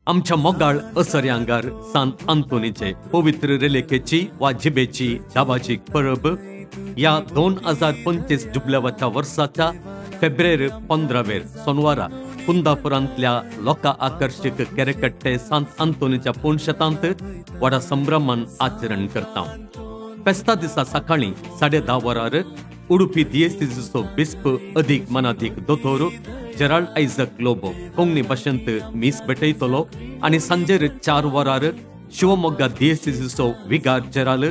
आमच्या मोगाळ असर्यांगार सांत अंतोनीचे पवित्र रेलेकेची वा जिबेची दाबाची परब या 2025 जुबल्यावाच्या वर्साच्या फेब्रुवारी 15 सोनवारा कुंदापुरांतल्या लोका आकर्षक केरेकट्टे सांत अंतोनीच्या पुणशतांत व्हडा संभ्रमान आचरण करता। फेस्ता दिसा सकाळी 10:30 वरार उडुपी दिएसीसीचो बिस्प अदीक मनादीक दोतोर जेराल्ड आयझक लोबो कोंकणी भाशेंत मीस भेटयतलो आनी सांजेर 4 वरार शिवमोग्गा दिएसीसीचो विगार जेराल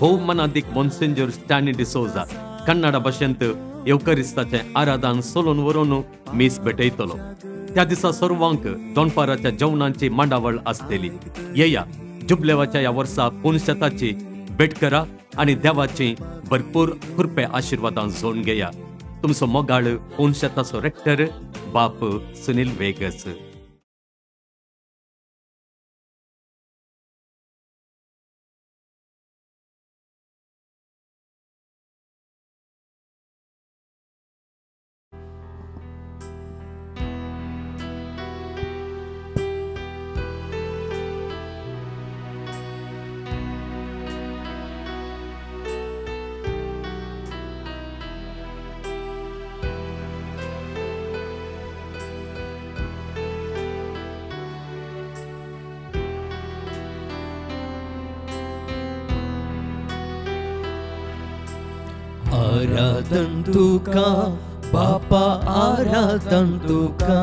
भोव मनादीक मॉन्सेंजर स्टॅनी डिसोजा कन्नड भाशेंत येवकरिस्ताचे आराधन सोलोन व्हरून मीस भेटयतलो। त्या दिसा सर्वांक दोनपाराच्या जेवणाची मांडावळ आसतली। येया जुबलेवाच्या या वर्सा पुणशताची भेट करा आणि देवाची भरपूर कृपे आशीर्वादां जोडून घेया। तुमचो मोगाळ पुणशताचो रेक्टर बाप सुनील वेगस। आराधन तुका बापा आराधन तुका,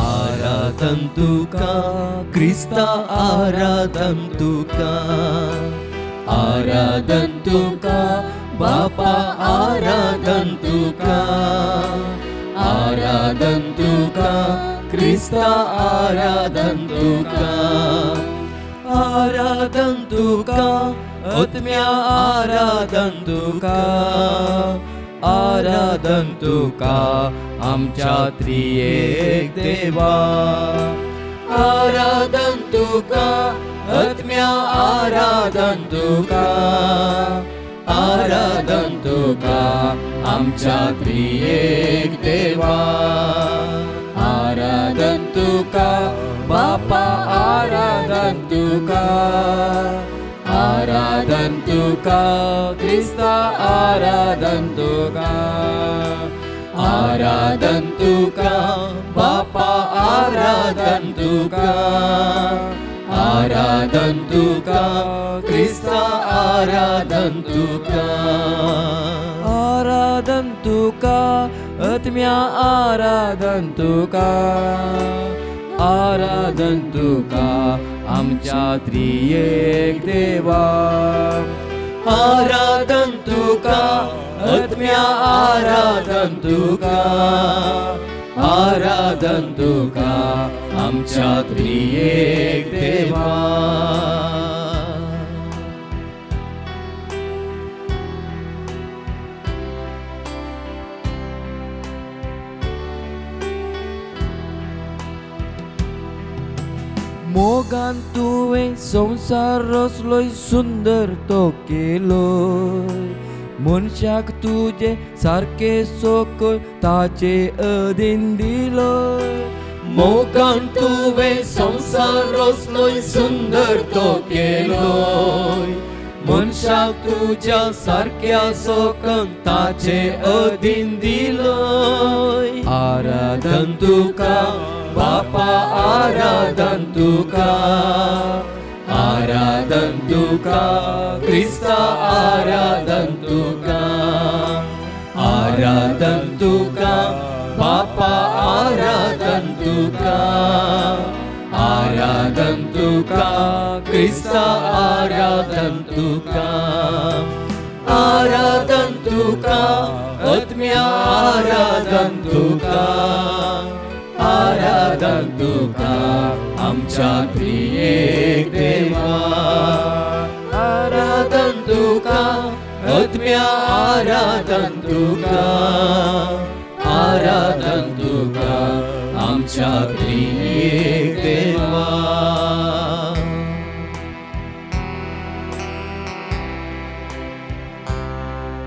आराधन तुका क्रिस्ता आराधन तुका, आराधन तुका बापा आराधन तुका, आराधन तुका क्रिस्ता आराधन तुका, आराधन तुका आत्म्या आराधन तुका, आराधन तुका आमच्या त्रिएक देवा, आराधन तुका आत्म्या आराधन तुका, आराधन तुका आमच्या त्रिएक देवा, आराधन तुका बापा आराधन तुका, आराधन तुका क्रिस्ता आराधन तुका, आराधन तुका बापा आराधन तुका, आराधन तुका क्रिस्ता आराधन तुका, आराधन तुका आत्म्या आराधन तुका, आराधन तुका आमच्या त्रिएक देवा, आराधन तुका आत्म्या आराधन तुका, आराधन तुका आमच्या त्रिएक देवा। मोगान तुवें संसार रचलोय सुंदर तो केलोय, मनशाक तुजे सारके सोकोय ताचे अधीन दिलोय, मोगान तुवें संसार रचलोय सुंदर तो केलोय, मनशाक तुज्या सारक्या सोकन ताचे अधीन दिलोय, आराधन तुका बापा आराधन तुका, आराधन तुका क्रिस्ता आराधन तुका, आराधन तुका बापा आराधन तुका, आराधन तुका क्रिस्ता आराधन तुका, आराधन तुका आत्म्या आराधन तुका, आराधन तुका आमच्या त्रिएक देवा, आराधन तुका आत्म्या आराधन तुका, आराधन तुका आमच्या त्रिएक देवा।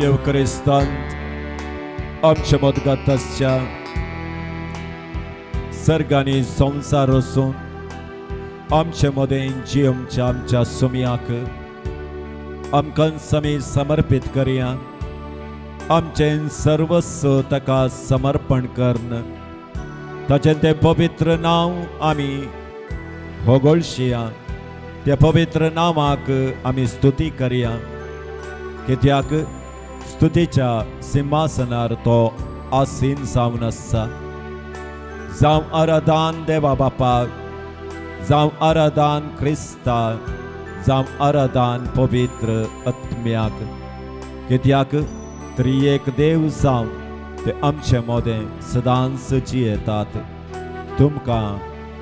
येवकरिस्तांत आमच्या मोदगाताच्या सर्गांनी संसार रचून आमचे मोदें जियोमच्या आमच्या सुमयाक आमकां समी समर्पित करया आमचें सर्वस्व ताका समर्पण करन ताचें तें पवित्र नांव आमी होगोळशिया त्या पवित्र नांवाक आमी स्तुती करया कित्याक स्तुतीच्या सिंहासनार तो आसीन जावन आसा जावं आराधन देवा बापाक जावं आराधन क्रिस्ता जावं आराधन पवित्र आत्म्याक कित्याक त्रिएक देव जावं ते आमचे मोदें सदांच जियेतात तुमकां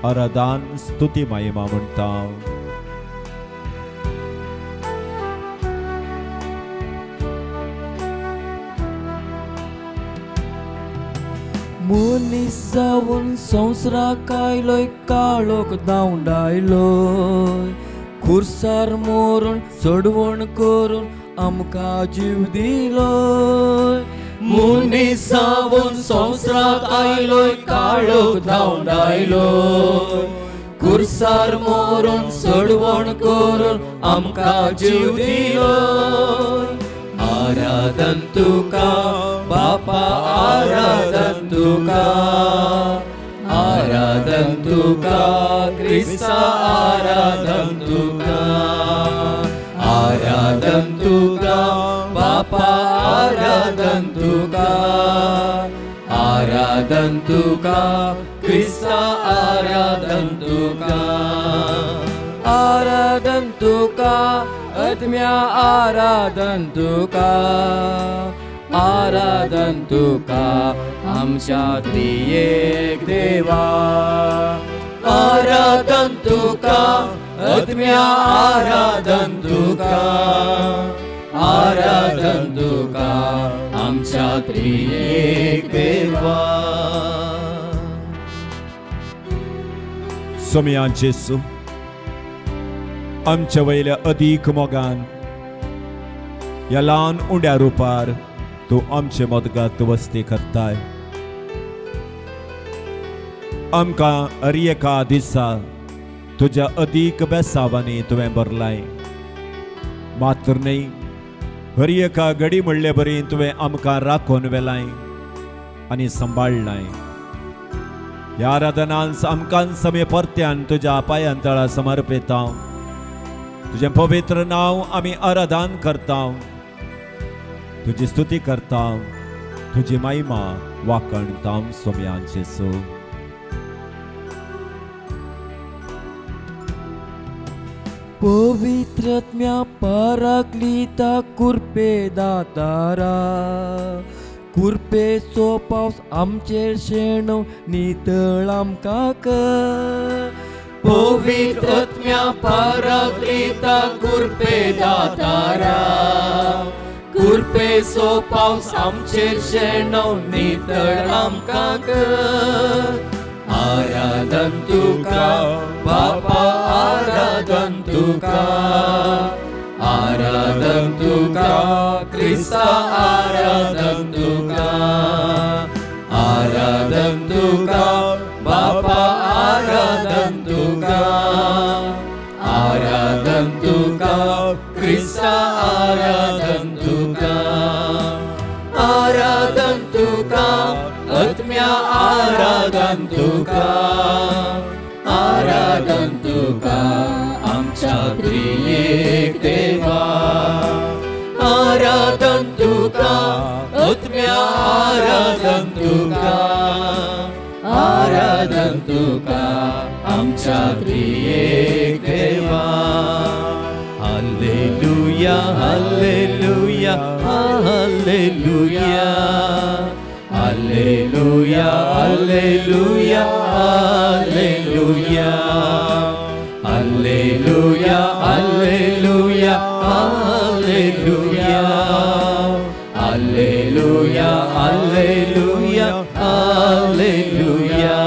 आराधन स्तुती महिमा म्हणटा मनीस जावन संवसाराक आयलोय काळोख धांवडायलोय खुर्सार मोरून चडवण करून आमकां जीव दिलोय मनीस जावन संवसाराक आयलोय काळोख धांवडायलोय खुर्सार मोरून चडवण करून आमकां जीव दिलोय आराधन तुका बापा आराधन तुका क्रिस्ता आराधन तुका बापा आराधन तुका क्रिस्ता आराधन तुका आत्म्या आराधन तुका आमच्या त्रिएक देवा आराधन तुका आत्म्या आराधन तुका आमच्या त्रिएक देवा सोमयांचे सु आमच्या वयल्या अदीक मोगान या ल्हान उंड्या रुपार तूं आमचे मोदगांत वस्ती करताय आमकां हर एका दिसा तुज्या अदीक बेसावांनी तुवें भरलाय मात्र न्ही हर एका घडी म्हणले बरी तुवें आमकां राखून व्हेलाय आनी सांबाळलाय ह्या आराधनांत आमकां समे परत्यान तुज्या पांयांतळा समर्पिता तुझे पवित्र नाव आमी आराधन करता तुझी स्तुती करता तुझी महिमा वाकणता सोम्यांचे सो पवित्रत्म्या पराक्लिता कुर्पे दातारा कुर्पेचो पावस आमचेर शेणव नितळ आमकां कर पवित्रत्म्या पराक्लिता कुर्पे दातारा कुर्पेचो पावस आमचेर शेणव नितळ आमकां कर आराधन तुका बापा आराधन तुका क्रिस्ता आराधन तुका बापा आराधन तुका क्रिस्ता आराधन तुका आत्म्या आराधन तुका आमच्या त्रिएक देवा आराधन तुका आत्म्या आराधन तुका आमच्या त्रिएक देवा हालेलुया हालेलुया hallelujah Alleluia, Alleluia, Alleluia, Alleluia, Alleluia, Alleluia, Alleluia, Alleluia, Alleluia,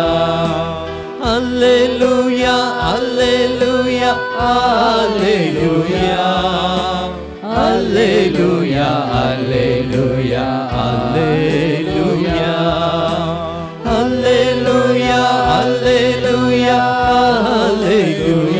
Alleluia, Alleluia, Alleluia, Alleluia, Alleluia, Alleluia. Alleluia, Alleluia, Alleluia.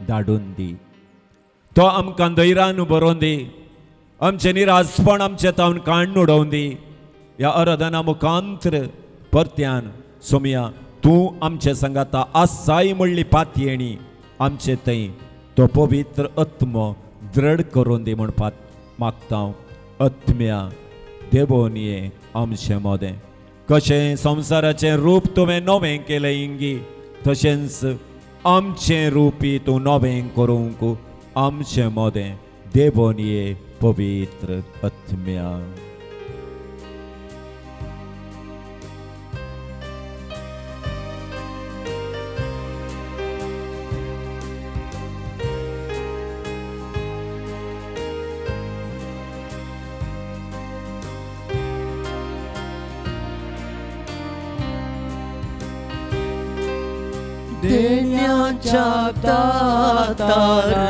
धाडून दी. तो आमकां धैर्यान बरोवन दी. आमचें निरासपण आमचे तावन काडून उडोवन दी. ह्या आराधना मुखांतर परत्यान सोमया तूं आमचे संगाता आसाय म्हणली पातयेणी आमचे थंय तो पवित्र आत्मो दृढ करून दी म्हण मागता. आत्म्या देवोनिये आमचे मोदें. कशें संवसाराचें रूप तुवें नवें केलें इंगी तशेंच आमचें रूपी तूं नवें करूंक आमचें मोदें देवोनिये पवित्र आत्म्या. देण्याच्या दातारा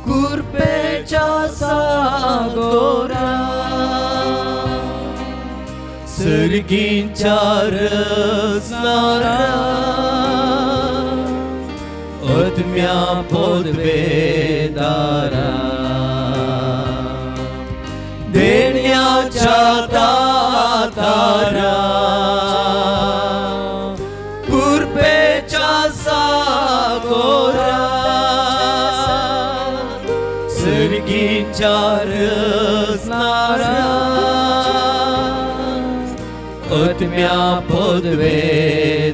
कृपेच्या सागोरा सर्गींच्या रचणारा आत्म्या पदवेदारा देण्याच्या दातारा रचणारा आत्म्या पदवेदारा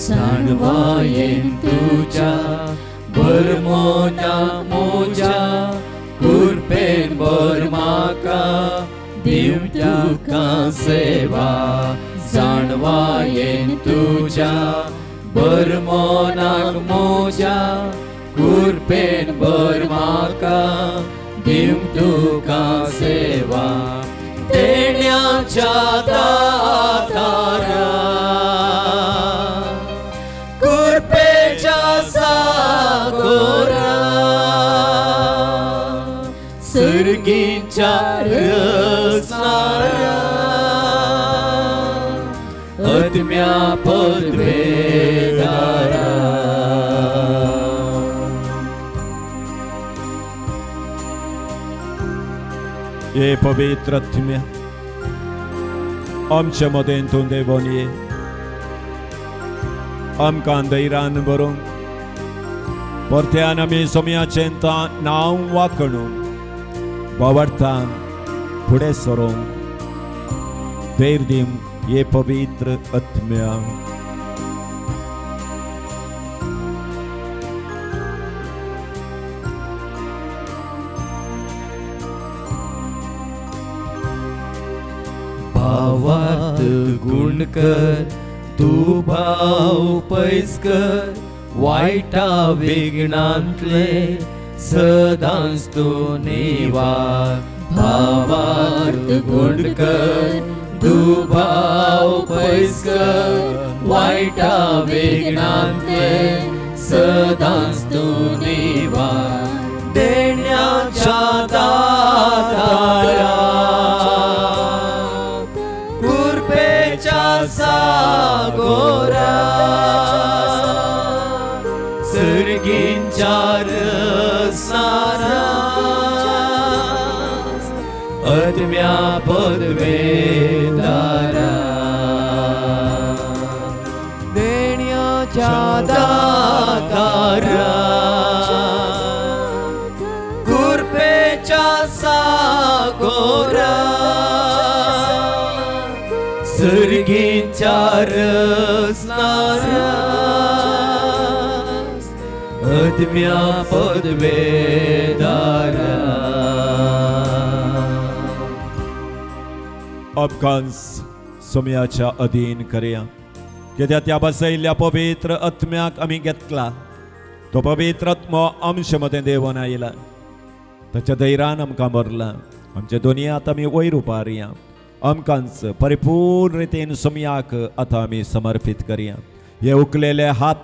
जाणवायेन तुझ्या बरमोना मोजा कृपेन बर म्हाका दिव तुका सेवा जाणवायेन तुझ्या बरमोनाक मोजा कृपेन बर म्हाका दिव तुका सेवा देण्याच्या दातारा कृपेच्या सागोरा सर्गींच्या रचणारा आत्म्या पदवेदारा ये पवित्र आत्म्या आमचे मदें तूं देवोन ये आमकां धैर्यान बरोवन परत्यान आमी सोमयाचें नांव वाखणून वावरतान फुडें सरोंक धैर्य दिवंक ये पवित्र आत्म्या. भावार्थ गुण कर तू भाव पैस कर वायटा विघ्नांतले सदांच तू निवार भावार्थ गुण कर तू भाव पैस कर वायटा विघ्नांतले सदांच तू निवार देण्याच्या दातारा कृपेच्या सागोरा सर्गींच्या रचणारा आत्म्या पदवेदारा देण्याच्या दातारा कृपेच्या सागोरा सर्गींच्या रचणारा आत्म्या पदवेदारा अपकांस सोमयाच्या अधीन करया कित्याक त्या बसयल्ल्या पवित्र आत्म्याक आमी घेतला. तो पवित्र आत्मो आमचे मदें देवून आयला ताच्या धैर्यान आमकां भरला. आमचे दुनियांत आमी वयर उबारया आमकांच परिपूर्ण रितीन सोमयाक आतां आमी समर्पीत करया. हे उखलेले हात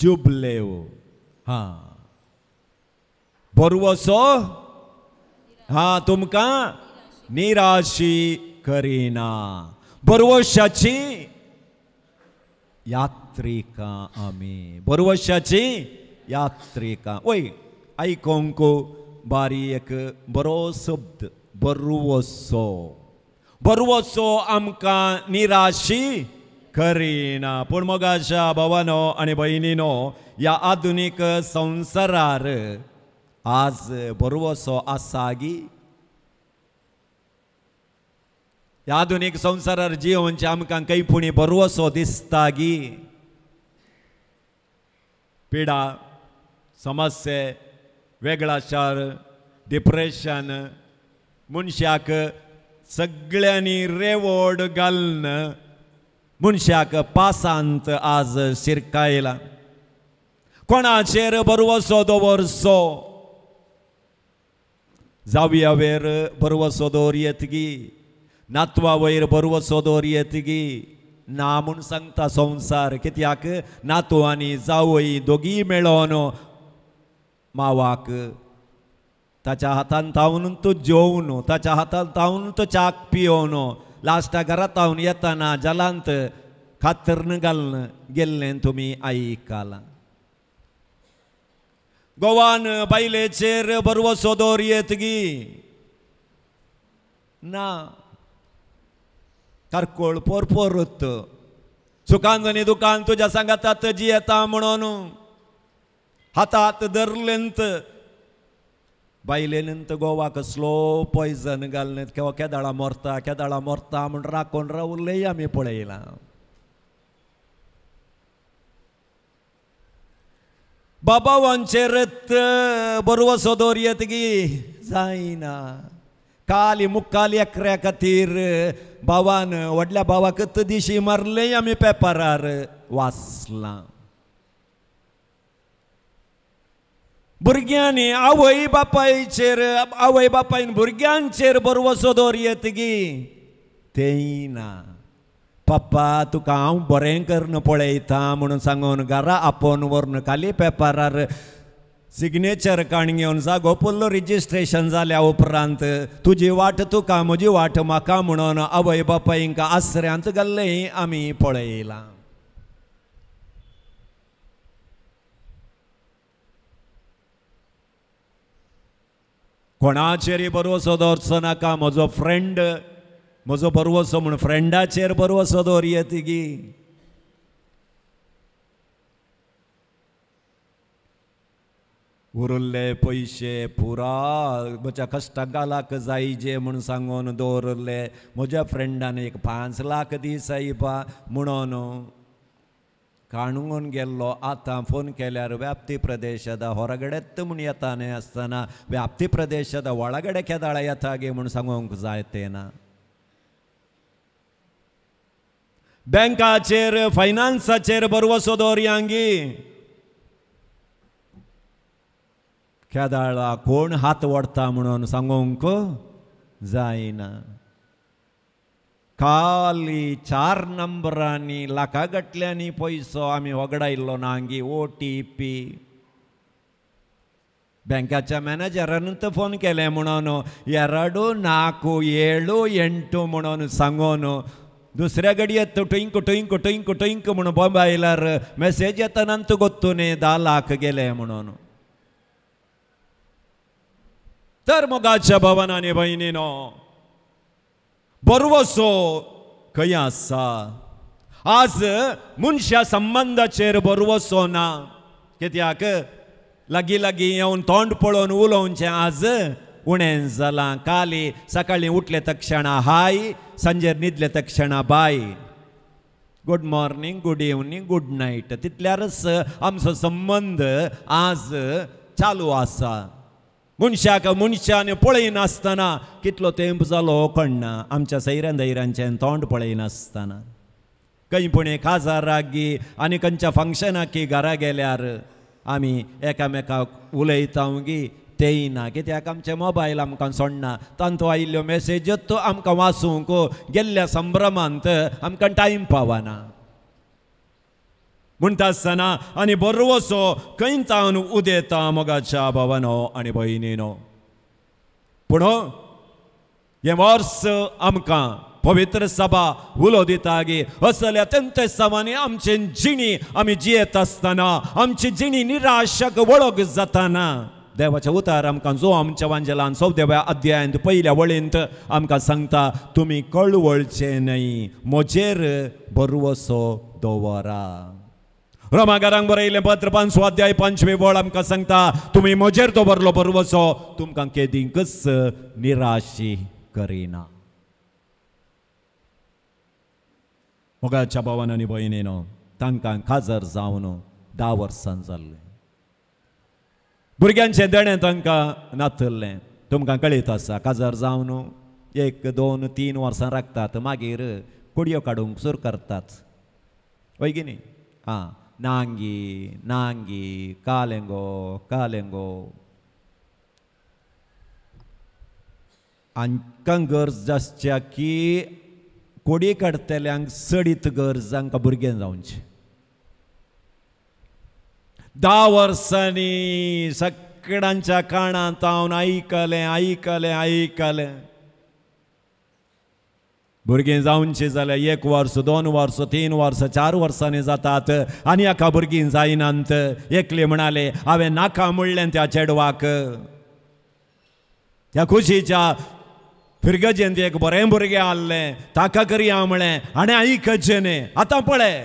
जुबलेव हा बरवसो हा तुमकां निराशी करिना बरवशाची यात्रिका आमी बरवशाची यात्रिका वय आयकोंक बारीक बरो शब्द बरवसो बरवसो आमकां निराशी करिना पूण मोगाच्या भावानो आनी भयणीनो ह्या आधुनीक संवसारार आज बरवसो आसा गी ह्या आधुनीक संवसारार जियोवचे आमकां कैपुणी बरवसो दिसता गी पिडा समस्या वेगळाचार डिप्रेशन मनशाक सगळ्यांनी रेवोड घालन मनशाक पासांत आज शिरकायला कोणाचेर बरवसो दवरचो जावया वयर बरवसो दवरयत गी नातवा वयर बरवसो दवरयत गी ना म्हूण सांगता संवसार कित्याक नातू आनी जावय दोगी मेळोन मावाक ताच्या हातान तावन तो जेवन ताच्या हातान तावन तो च्याक पियोन लास्टा घरात तावन येताना जलांत खातरन घालन गेल्लें तुमी आयकलां गोवान बायलेचेर बरवसो दवरयत गी ना कारकोळ पोरपोरत सुखान आनी दुखान तुज्या सांगातात जी येता म्हणून हातात धरलेंत बायलेनंत गोवाक स्लो पॉयझन घालनेत केवा केदाळा मोरता म्हण राखून रावलेय आमी पळयलां बाबावांचेरत बरवसो दवरयत गी जायना काली मुक्काली एकऱ्या खातीर भावान व्हडल्या भावाक दिशी मारलेय आमी पेपरार वाचलां भुरग्यांनी आवय बापायन भुरग्यांचेर बरवसो दवरयत गी तेंय ना पप्पा तुका हांव बरें करन पळयता म्हणून सांगून घरा आपोवन व्हरून खाली पेपरार सिग्नेचर काडून घेवन जागो पडलो रिजिस्ट्रेशन जाल्या उपरांत तुजी वाट तुका म्हजी वाट म्हाका म्हणून आवय बापायंक आसऱ्यांत घाल्लें आमी पळयलां कोणाचेर बरवसो दवरचो नाका म्हजो फ्रेंड म्हजो बरवसो म्हूण फ्रेंडाचेर बरवसो दवरयत गी उरले पयशे पुरा म्हज्या कश्टाक घालाक जायजे म्हूण सांगून दवरले म्हज्या फ्रेंडान एक 5 लाख दी सायबा म्हणून काणून गेल्लो आतां फोन केल्यार व्याप्ती प्रदेशದ ಹೊರಗಡೆತ್ म्हूण येताने आसतना व्याप्ती प्रदेशದ ಒಳಗಡೆ केदाळ येता गे म्हूण सांगूंक जाय तेना बँकाचेर फायनान्साचेर बरवसो दवरयांगी केदाळा कोण हात ओडता म्हणून सांगूंक जायना खाली 4 नंबरांनी लाखा गटल्यांनी पयसो आमी वगडायल्लो नांगी OTP बँकाच्या मॅनेजरानूच फोन केले म्हणून 2 4 7 8 म्हणून सांगून दुसऱ्या गडयेत टुईंक म्हणून मोबायलार मेसेज येतानांत गोत्तूने 10 लाख गेले म्हणून तर मोगाच्या भवनांनी भयणीनो बरवसो खंय आसा आज मनशा संबंधाचेर बरवसो ना कित्याक लागीं येवन तोंड पळोवन उलोवचें आज उणें जालां काली सकाळीं उठले तक्षणा हाय सांजेर न्हिदले तक्षणा bye good morning good evening good night तितल्यारच आमचो संबंध आज चालू आसा मनशाक मनशान पळयनासतना कितलो तेंप जालो कळना आमच्या सैऱ्या दैऱ्यांचें तोंड पळयनासतना खंयपुणे काजाराक गी आनी खंयच्या फंक्शनाक घरा गेल्यार आमी एकामेकाक उलयता गी तेय ना कित्याक आमचे मोबायल आमकां सोडना तांतो आयिल्ल्यो मेसेजूच आमकां वाचूंक गेल्ल्या संभ्रमांत आमकां टायम पावना म्हणटा आसतना आनी बरोवसो खंय तावन उदेता मोगाच्या भावानो आनी भयणीनो. पूण हे वर्स आमकां पवित्र सभा उलो दिता की असल्या तेंते सवानी आमचे जिणी आमी जियेत आसतना आमची जिणी निराशाक वळख जाताना देवाचे उतार आमकां जो आमच्या वांजेलान 14व्या अध्यायांत पयल्या वळींत आमकां सांगता तुमी कळवळचे न्हय म्हजेर भरवसो दवरा. रोमाकारांक बरयलें पत्र 5 अध्याय 5वे वळ आमकां सांगता तुमी म्हजेर दवरलो भरवसो तुमकां केदींकच निराशी करिना. मोगाच्या भावान आनी भयणीनो तांकां काजर जावन 10 वर्सां जाल्लें. भुरग्यांचें देणें तांकां नातल्लें. तुमकां कळीत आसा काजर जावन 1, 2, 3 वर्सां राखतात मागीर कुडयो काडूंक सुरू करतात. वय की न्ही? नांगी नांगी कालेंगो कालेंगो. आमकां गरज आसच्या की कोडी काडतल्यांक सडीत गरज हांकां भुरगें जावचें. 10 वर्सांनी सगळ्यांच्या कानांत हांव आयकलें आयकलें आयकलें. भुरगीं जावची जाल्यार 1 वर्स 2 वर्स 3 वर्स 4 वर्सांनी जातात आनी हाका भुरगीं जायनात. एकले म्हणाले हांवें नाका म्हणलें त्या चेडवाक. त्या खुशीच्या फिरगजेंत एक बरें भुरगें आसलें ताका करया म्हळें आनी आयकचें न्ही. आतां पळय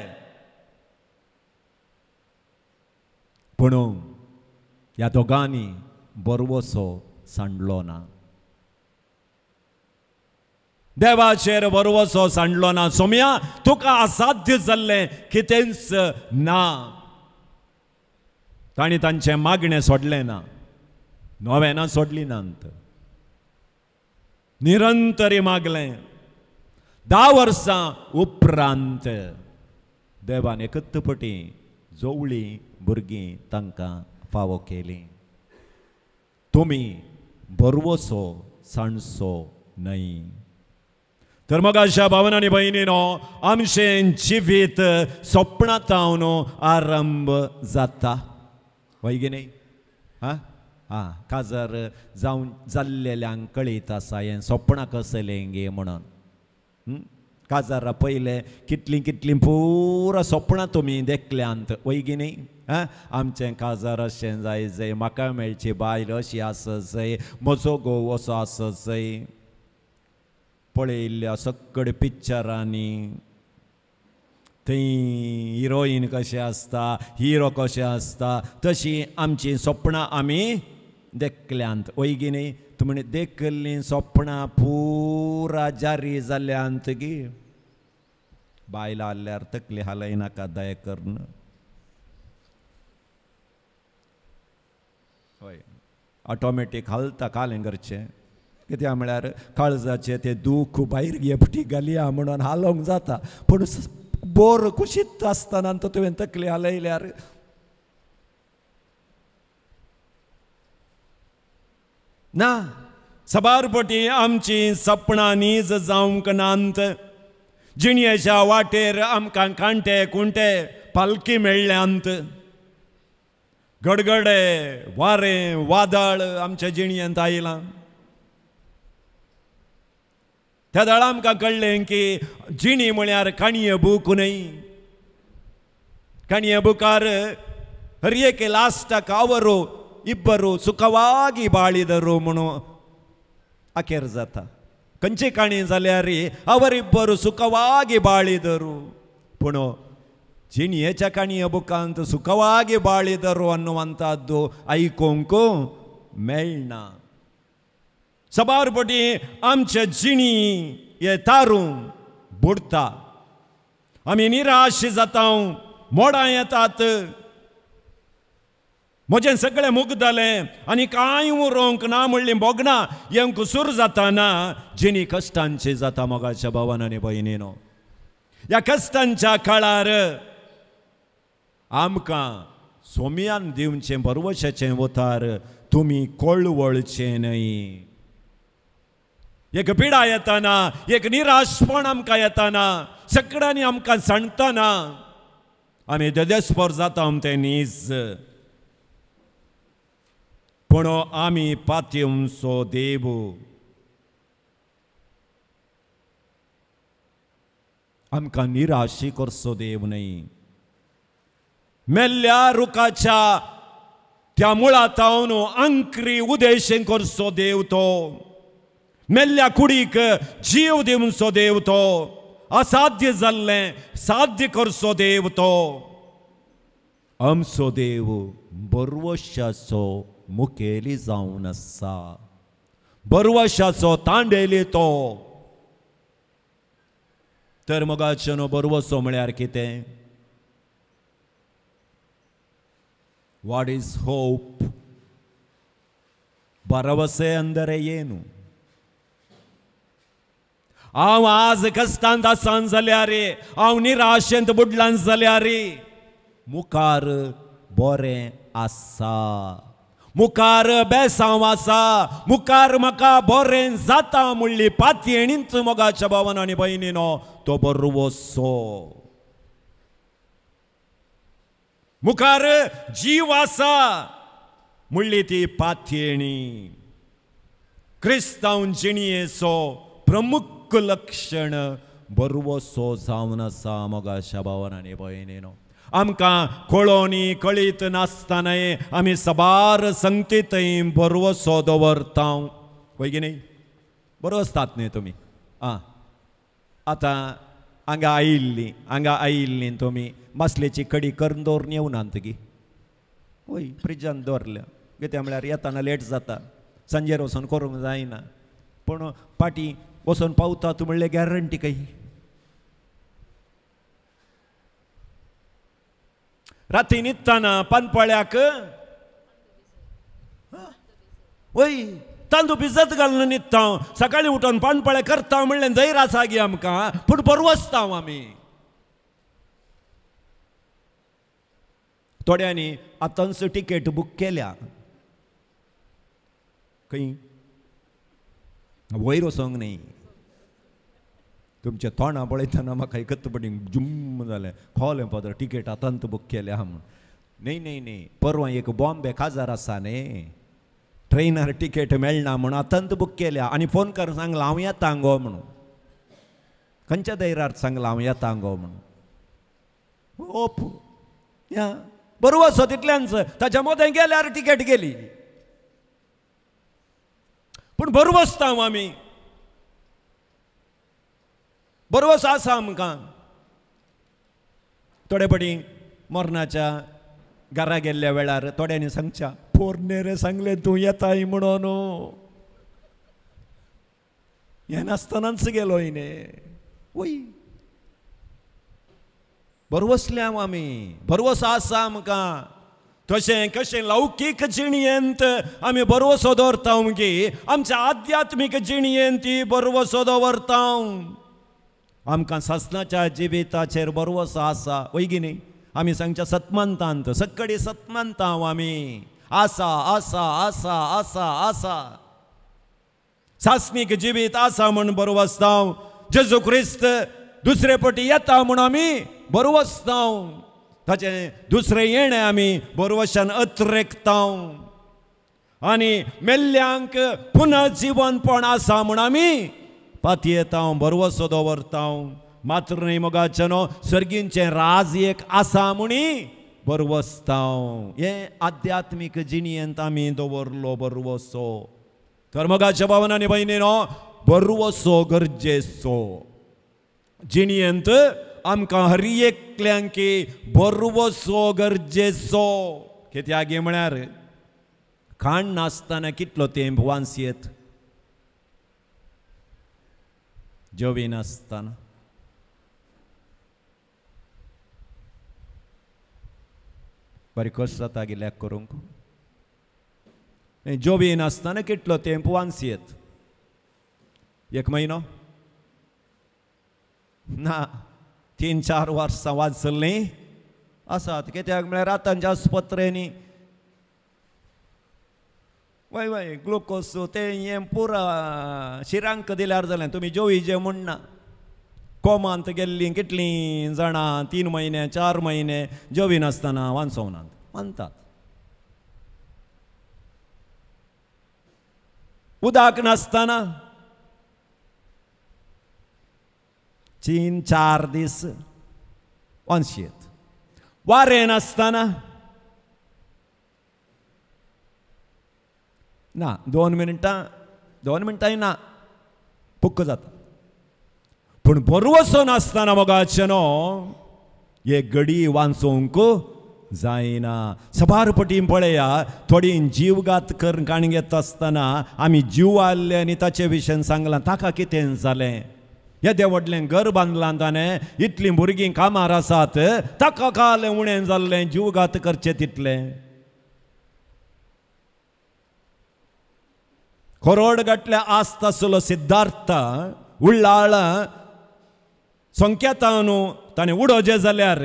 पूण ह्या दोगांनी बरवसो सांडलो ना. देवाचेर बरवसो सांडलो ना. सोम्या तुका असाध्य जाल्लें कितेंच ना. तांणी तांचें मागणें सोडलें ना. नोवेनां सोडलीं नात. निरंतरी मागलें. 10 वर्सां उपरांत देवान एकच पटी जवळीं भुरगीं तांकां फावो केलीं. तुमी बरवसो सांडचो न्हय. तर मग अशा भावनांनी भयणीनो आमचें जिवीत स्वप्नांतावन आरंभ जाता. वय की न्ही? काजर जावन जाल्लेल्यांक कळीत आसा हें स्वप्नां कसलें गे म्हणून. काजरा पयले कितलीं कितलीं पुरा स्वप्नां तुमी देखल्यांत. वय की न्ही? आमचें काजर अशें जाय जाय म्हाका मेळची बायल अशी आसत जाय म्हजो घोव असो आसत जाय. पळयल्ल्या सगळे पिक्चरांनी थंय हिरोईन कशें आसता हिरो कशें आसता तशीं आमचीं स्वप्नां आमी देखल्यांत. वय की न्ही? तुमी देखल्लीं स्वप्नां पुरा जारी जाल्यांत गी बायल आल्यार तकली हालयनाका दया करून. हय ऑटोमॅटीक हालता कालें करचें. कित्याक म्हळ्यार काळजाचें तें दूख भायर घेपटी घालया म्हणून हालोवंक जाता. पूण बोर कुशीत आसतना तुवें तकली हालयल्यार ना. सबारपटी आमची सपनां नीज जावंक नात. जिणयेच्या वाटेर आमकां कांटे कुंटे पालकी मेळ्ळ्यांत. गडगडे वारें वादळ आमच्या जिणयेंत आयलां. त्या दाळा आमकां कळ्ळें की जिणी म्हळ्यार काणये बूक न्हय. काणये बुकार हर एक लास्टाक आवरो इब्बरू सुखವಾಗಿ ಬಾಳಿದರು म्हणून आखेर जाता. खंयची काणी जाल्यार ಅವರಿಬ್ಬರು ಸುಖವಾಗಿ ಬಾಳಿದರು. पूण जिणयेच्या काणये बुकांत सुखವಾಗಿ ಬಾಳಿದರು ಅನ್ನುವಂಥದ್ದು आयकूंक मेळना. सबारपटी आमचे जिणी हे तारून बुडता. आमी निराश जाता. मोडां येतात. म्हजें सगळें मूग जालें आनी कांय उरोवंक ना म्हणलीं बोगणां येवंक सुरू जाताना जिणी कश्टांची जाता. मोगाच्या भावान आनी भयणीनो ह्या कश्टांच्या काळार आमकां सोम्यान दिवचें बरवशाचें उतार तुमी कळवळचें न्हय. एक पिडा येताना एक निराशपण आमकां येताना सगळ्यांनी आमकां सांगतना आमी देदेस्पर जाता ते नीज पूण आमी पातयेवचो देव आमकां निराशी करचो देव न्ही मेल्ल्या रुखाच्या त्या मुळांतावन अंकरी उदेशें करचो देव तो मेल्ल्या कुडीक जीव दिवचो देव तो असाध्य जाल्लें साध्य करचो देव तो आमचो देव बरवशाचो मुखेली जावन आसा बरवशाचो तांडेली तो तर मोगाचो बरवसो म्हळ्यार कितें What is hope? ಭರವಸೆ ಅಂದರೆ ಏನು हांव आज कश्टांत आसान जाल्यार हांव निराशेंत बुडलां जाल्यार मुखार बरें आसा मुखार बेसांव आसा मुखार म्हाका बरें जाता म्हणली पातयेणींच मोगाच्या भावान आनी भयणीनो तो बरवसो मुखार जीव आसा म्हणली ती पातयेणी क्रिस्तांव जिणयेचो प्रमुख लक्षण बरवसो जावन आसा मोगाच्या भावान आनी भयणीनो आमकां कळोनी कळीत नासतानाय आमी सबार संगतीतय बरवसो दवरता पळय की न्ही बरवसतात न्ही तुमी आतां हांगा आयिल्ली तुमी मसलेची कडी करून दवरून येवनात गी वय फ्रिजान दवरल्या कित्याक म्हळ्यार येताना लेट जाता सांजेर वचून करूंक जायना पूण पाटी वचून पावता तूं म्हणलें गॅरंटी काही राती न्हिदताना पानपळ्याक वय तांदूळ भिजत घालून न्हिदता सकाळीं उठून पानपळे करता म्हणलें जैर आसा गे आमकां पूण बरवसता आमी थोड्यांनी आतांच टिकेट बूक केल्या खंय वयर वचोंक न्ही तुमच्या तोंडां पळयतना म्हाका एकच पटीन जुम्म जालें खोलें पदर टिकेट आतांत बूक केल्या म्हणून न्ही परवां एक बॉम्बे काजार आसा न्ही ट्रेनार टिकेट मेळना म्हणून आतांत बूक केल्या आनी फोन करून सांगला हांव येता गो म्हणून खंयच्या दैरार सांगला हांव येता गो म्हणून ओप या बरोवसो तितल्यांच ताच्या मोदें गेल्यार टिकेट गेली पूण बरवसता आमी बरवस आसा आमकां थोडे पटी मरणाच्या घरा गेल्ल्या वेळार थोड्यांनी सांगच्या पोरनेरे सांगले तूं येताय म्हणून हे नासतनाच गेलो न्ही वय बरवसल्या आमी बरवस आसा आमकां तशें कशें लौकीक जिणयेंत आमी बरवसो दवरता गे आमच्या आध्यात्मीक जिणयेंत ती बरवसो दवरता आमकां ससनाच्या जिविताचेर बरवसो आसा वय गी न्ही आमी सांगच्या सतमंतांत सक्कडी सतमंता आमी आसा आसा आसा आसा आसा सासणीक जिवीत आसा म्हण बरवसता जेजू क्रिस्त दुसरे पटी येता म्हण आमी बरवसता ताचें दुसरें येणें आमी बरवशान अत्रेकता आनी मेल्ल्यांक पुनर्जीवनपण आसा म्हण आमी पातयेता बरवसो दवरता मात्र न्ही मोगाचनो सर्गींचें राज एक आसा म्हणी बरवसता हे आध्यात्मीक जिणयेंत आमी दवरलो बरवसो तर मोगाच्या भावान आनी भयणीनो बरवसो गरजेचो जिणयेंत आमकां हर एकल्यांक बरवसो गरजेचो कित्याक म्हळ्यार खाण नासतना कितलो तेंप वांसयेत जेवी नासतना बरी कस जाता गिल्याक करूंक जोबी नासतना कितलो तेंप वांसयेत एक म्हयनो ना 3-4 वर्सां वाचलीं आसात कित्याक म्हळ्यार आतांच्या आस्पत्रेनी वय वय ग्लुकोज तें हें पुरा शिरांक दिल्यार जालें तुमी जेवी जे म्हणना कोमांत गेल्लीं कितलीं जाणां 3 म्हयने 4 म्हयने जेवी नासतना वांचोवनात मानतात. उदक नासतना 3-4 दीस वांचयेत. वारें नासतना ना 2 मिनटां ना पुक्क जाता. पूण बरवसो नासतना मोगाचे न्हू एक घडी वांचोवंक जायना. सबारपटी पळया थोडी जीवघात करून काणी घेता आसतना आमी जीव आयल्ले आनी ताचे विशयी सांगलां ताका कितें जालें. येदे व्हडलें घर बांदलां ताणें, इतलीं भुरगीं कामार आसात, ताका काल उणें जाल्लें जीवघात करचें तितलें. करोड गटले आस्त आसलो सिद्धार्थ उल्लाळ संकेतानू ताणें उडोवचें जाल्यार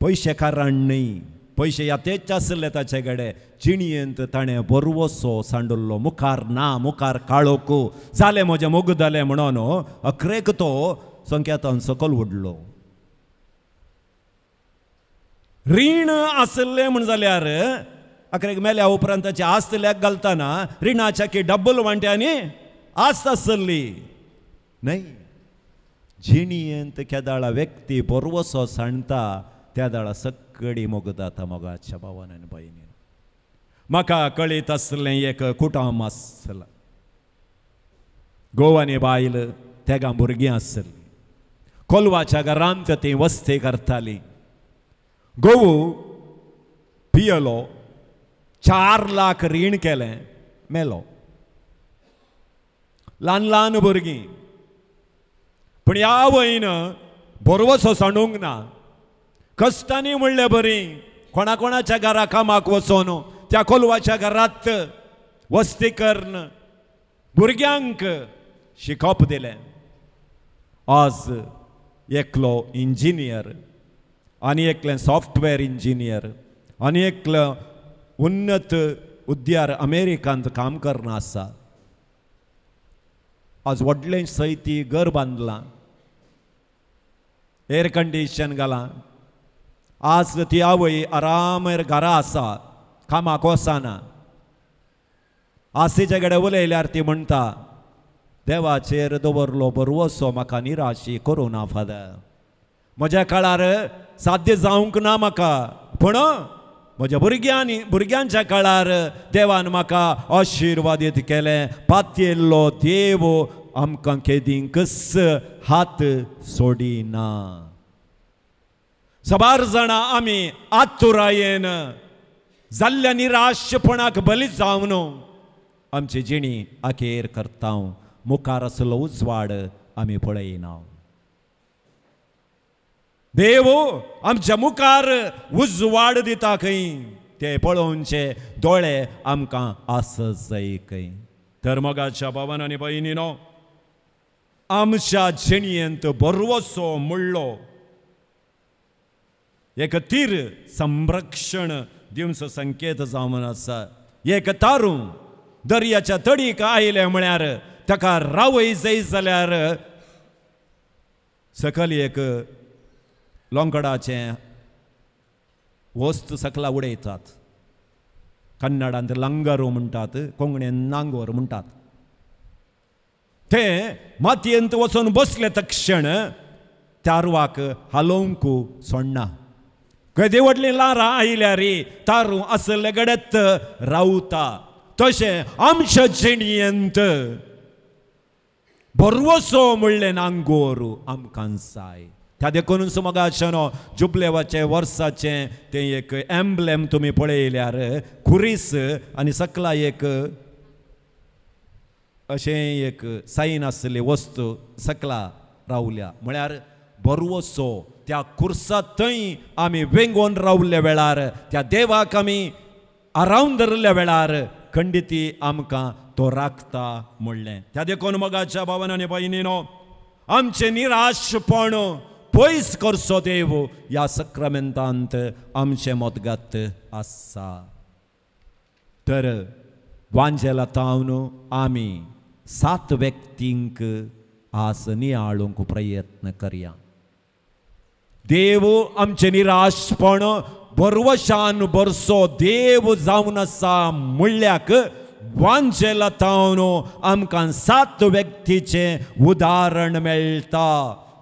पयशे कारण न्ही, पयशे यातेच आसले ताचे कडेन. जिणयेंत ताणें बरवसो सांडुल्लो. मुखार ना, मुखार काळोख जालें म्हजें मोगदलें म्हणून अकरेक तो संकेतान सकल उडलो. रीण आसलें म्हण जाल्यार अकरेक मेल्या उपरांत ताची आस्त लेक घालतना रिणाच्या की डब्बल वांट्यांनी आस्त आसली न्हय. जिणयेंत केदाळा व्यक्ती बरवसो सांडटा त्या दाळा सगळी मोगदाता मोगाच्या भावान आनी भयणीन. म्हाका कळीत आसलें एक कुटुंब आसलें. घोव आनी बायल तेगा भुरगीं आसलीं. कोलवाच्या घरांत ती वस्ती करताली. घोव पियलो, 4 लाख रीण केलें, मेलो. ल्हान ल्हान भुरगीं. पूण ह्या वयन बरवसो सांडूंक ना. कश्टांनी म्हणलें बरीं कोणाच्या घरा कामाक वचोन त्या कोलवाच्या घरांत वस्ती करन भुरग्यांक शिकप दिलें. आज एकलो इंजिनियर आनी एकलें सॉफ्टवेअर इंजिनियर आनी एकलो उन्नत उद्यार अमेरिकांत काम करना आसा. आज व्हडलें सैती घर बांदलां, एअर कंडिशन घालां. आज ती आवय आरामेर घरा आसा, कामाक वचना. आसीचे कडेन उलयल्यार ती म्हणटा देवाचेर दवरलो बरवसो म्हाका निराशी करूं ना फादर. म्हज्या काळार साध्य जावंक ना म्हाका, पूण म्हज्या भुरग्यांच्या काळार देवान म्हाका आशिर्वादीत केलें. पातयेल्लो देव आमकां केदींकच हात सोडिना. सबार जाणां आमी आतुरायेन जाल्ल्या निराशपणाक बली जावन आमची जिणी अखेर करता. मुखार असलो उजवाड आमी पळयना. देव आमच्या मुखार उजवाड दिता खंय ते पळोवचे दोळे आमकां आसत जाय खंय. तर मोगाच्या भावान आनी भयणीनो, आमच्या जिणयेंत बरवसो म्हणलो एक तीर संरक्षण दिवचो संकेत जावन आसा. एक तारू दर्याच्या तडीक आयले म्हळ्यार ताका रावय जाय जाल्यार सकल एक लोंकडाचें वस्त सकला उडयतात. कन्नडांत लंगरू म्हणटात, कोंकणीन नांगोर म्हणटात. ते मातयेंत वचून बसले तक्षण तारवाक हालोवंक सोडना. कधी व्हडलीं लारां आयल्यार तारू असले गडत रावता. तशें आमच्या जिणयेंत बरवसो म्हणलें नांगोर आमकां जाय. त्या देखून मोगाचेनो जुबलेवाचे वर्साचें तें एक एम्ब्लेम तुमी पळयल्यार खुरीस आनी सकला एक अशें एक सायन आसली वस्तू सकला रावल्या. म्हळ्यार बरवसो त्या खुर्सा थंय आमी वेंगोन रावल्ल्या वेळार, त्या देवाक आमी आरावन धरल्या वेळार खंडिती आमकां तो राखता म्हणलें. त्या देखून मोगाच्या भावान आनी भयणीनो, आमचें निराशपण पयस करचो देव ह्या सक्रामेंतांत आमचे मदगत आसा. तर वांजेला तावन आमी 7 व्यक्तींक आस नियाळूंक प्रयत्न करया. देव आमचे निराशपण बरवशान बरसो देव जावन आसा म्हणल्याक वांजेला तावन आमकां 7 व्यक्तीचे उदाहरण मेळटा.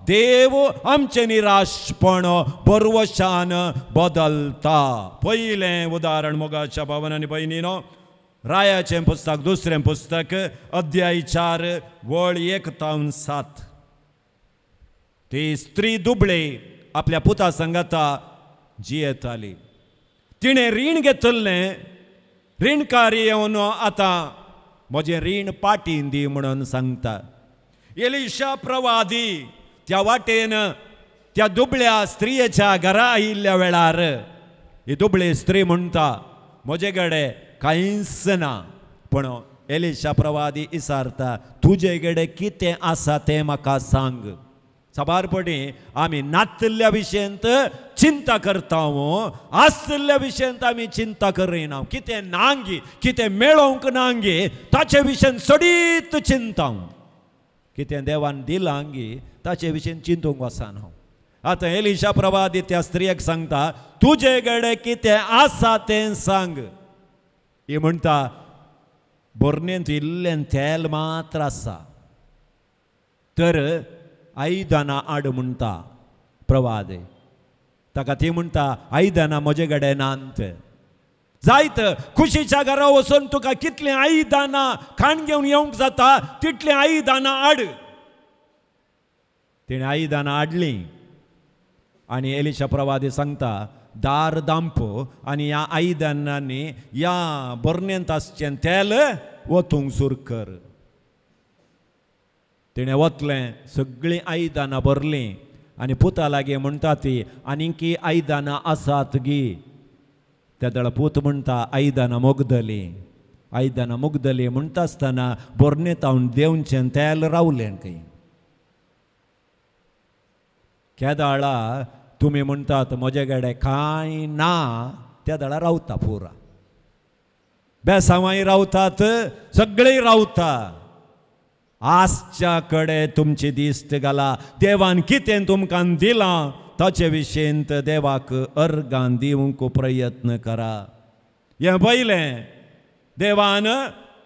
देव आमचे निराशपण बरवशान बदलता. पयलें उदाहरण मोगाच्या भावांनी आनी भयणीनो, रायाचें पुस्तक 2रें पुस्तक अध्याय 4 वळ 1 तावन 7. ती स्त्री दुबळे आपल्या पुता संगता जियेताली. तिणें रीण घेतलें. रीणकारी येवन आतां म्हजें रीण पाटीन दी म्हणून सांगता. एलिशा प्रवादी त्या वाटेन त्या दुबळ्या स्त्रियेच्या घरा आयिल्ल्या वेळार ही दुबळी स्त्री म्हणटा म्हजे कडेन कांयच ना. पण एलिशा प्रवादी इसारता तुजे कडेन कितें आसा तें म्हाका सांग. साबारपणी आमी नातल्या विशयंत चिंता करता, आसल्या विशयंत आमी चिंता करिना. कितें नांगी, कितें मेळोवंक नांगी ताचे विशयन सडीत चिंता. कितें देवान दिलांगी ताचे विशयन चिंतूंक वचना. आतां एलिशा प्रवादी त्या स्त्रियेक सांगता तुजे कडेन कितें आसा तें सांग. ही म्हणटा बोरनेंत इल्लें तेल मात्र आसा. तर आयदनां हाड म्हणटा प्रवादी. ताका ती म्हणटा आयदनां म्हजे कडेन नात. जायत खुशीच्या घरा वचून तुका कितलें आयदनां खाण घेवन येवंक जाता तितलें आयदनां हाड. तिणें आयदनां हाडलीं आनी एलिशा प्रवादी सांगता दार दांपो आनी ह्या आयदनांनी ह्या बोरनेंत आसचें तेल वतूंक सुरू कर. तिणें वतलें, सगळीं आयदनां भरलीं आनी पुता लागीं म्हणटा ती आनीकी आयदनां आसात गी. त्या दळ पूत म्हणटा आयदनां मुगदलीं. आयदनां मुगदलीं म्हणटा आसतना बोरनेंत हांव देंवचें तेल रावलें खंय. केदाळा तुमी म्हणटात म्हजे कडेन कांय ना, त्या दळा रावता पुरा. बेसांवांय रावतात, सगळीं रावता. आसच्या कडेन तुमची दिश्ट घाला. देवान कितें तुमकां दिलां ताचे विशयंत देवाक अर्गां दिवंक प्रयत्न करा. हें पयलें देवान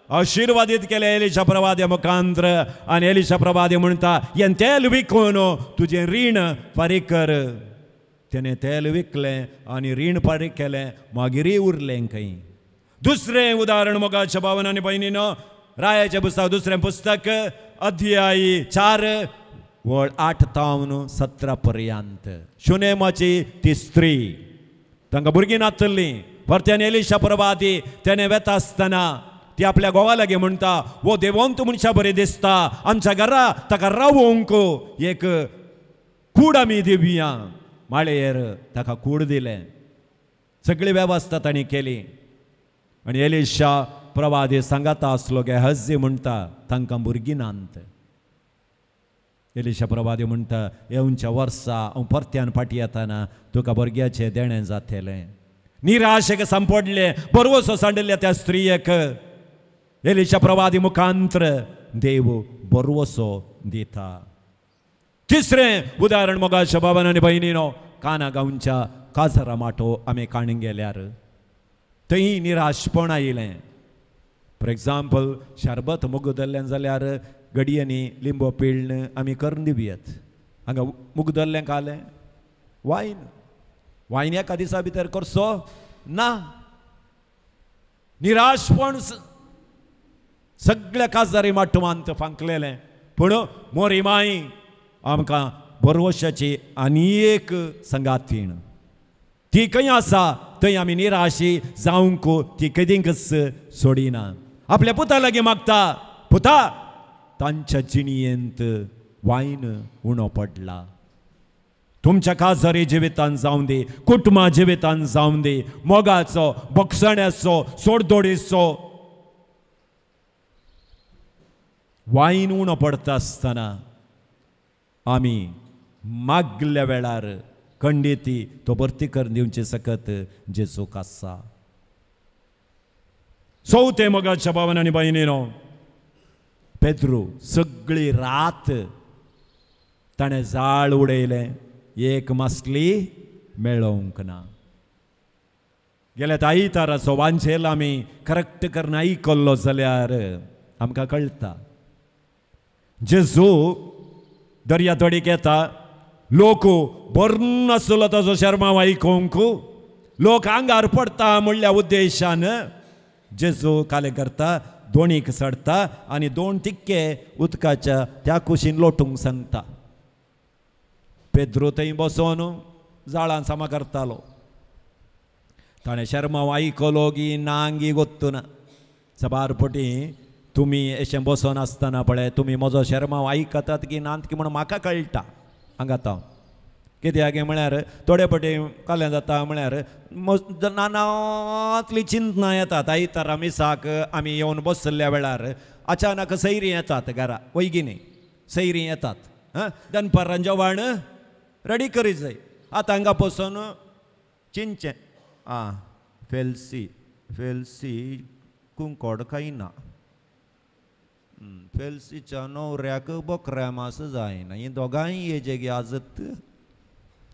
आशिर्वादीत केले एलिशा प्रवादी मुखांतर. आनी एलिशा प्रवादी म्हणटा हें तेल विकून तुजें रीण फारीक कर. तेणें तेल विकलें आनी रीण फारीक केलें, मागीरय उरलें खंय. दुसरें उदाहरण मोगाच्या भावांनी आनी भयणीनो, रायाचें पुस्तक 2रें पुस्तक अध्याय 4 वळ 8 तावन 17 पर्यंत. शुनेमाची ती स्त्री, तांकां भुरगीं नातलीं. परत्यान एलिशा प्रवादी तेणें वेता आसतना ती आपल्या घोवा लागीं म्हणटा वो देवंत मनशा बरें दिसता, आमच्या घरा ताका रावोंक एक कूड आमी दिवया. माळयेर ताका कूड दिलें. सगळी वेवस्था तांणी केली. आनी एलिशा प्रवादी सांगाता आसलो गेहजी म्हणटा तांकां भुरगीं नात. एलिशा प्रवादी म्हणटा येवच्या वर्सा हांव परत्यान फाटी येताना तुका भुरग्याचें देणें जातलें. निराशेक सांपडले, बरवसो सांडल्या त्या स्त्रियेक एलिशा प्रवादी मुखांतर देव बरवसो दिता. तिसरें उदाहरण मोगाच्या भावांनी आनी भयणीनो, काना गांवच्या काजरा माटो आमी काणूंक गेल्यार थंय निराशपण आयलें. फॉर एग्जाम्पल शरबत मुगदल्लें जाल्यार गडयांनी लिंबू पिळण आमी करून दिवयात. हांगा मुगदल्लें कालें वायन एका दिसा भितर करचो ना. निराशपण सगळ्या काजारी माटवांत फांकलेलें. पूण मोरी माई आमकां बरवशाची आनी एक संगातीण. ती खंय आसा थंय आमी निराशी जावंक ती कधीच सोडिना. आपल्या पुता लागीं मागता, पुता तांच्या जिणयेंत वायन उणो पडला. तुमच्या काजारी जिवितांत जावं दी, कुटुंबा जिवितांत जावं दी, मोगाचो, बक्षण्याचो, सोडदोडीचो वायन उणो पडटा आसतना आमी मागल्या वेळार खंडिती तो भरती करून दिवचे सकत जेजूक आसा. चवथें मोगाच्या भावांनी आनी भयणीनो, पेद्रू सगळी रात ताणें जाळ उडयलें, एक मासली मेळोवंक ना. गेल्या आयताराचो वांजेल आमी करेक्ट करून आयकल्लो जाल्यार आमकां कळटा जेजू दर्या तडीक येता. लोक बरो नासलो ताजो शर्माव आयकोंक, लोक आंगार पडटा म्हणल्या उद्देशान जेजू काले करता, दोणीक सडता आनी 2 तिक्के उदकाच्या त्या कुशीन लोटूंक सांगता. पेद्रू थंय बसोन जाळान सामा करतालो. ताणें शर्माव आयकलो की नांगी गोत्तू ना. सबारपटी तुमी अशें बसोन आसतना पळय, तुमी म्हजो शर्माव आयकतात की नात की म्हण म्हाका कळटा. हांगाता कित्याक म्हळ्यार थोडे पटी कालें जाता म्हळ्यार नानातली चिंतना येतात. आयतारा मिसाक आमी येवन बसल्या वेळार अचानक सैरी येतात, घरा वैगिनी सैरी येतात. दनपारां जेवण रेडी करीत जाय. आतां हांगा बसून चिंचें फेल्सी फेल्सी कुंकोड खायना, फेल्सीच्या न्हवऱ्याक बकऱ्या मास जायना. ही दोगांय येजेगी आजत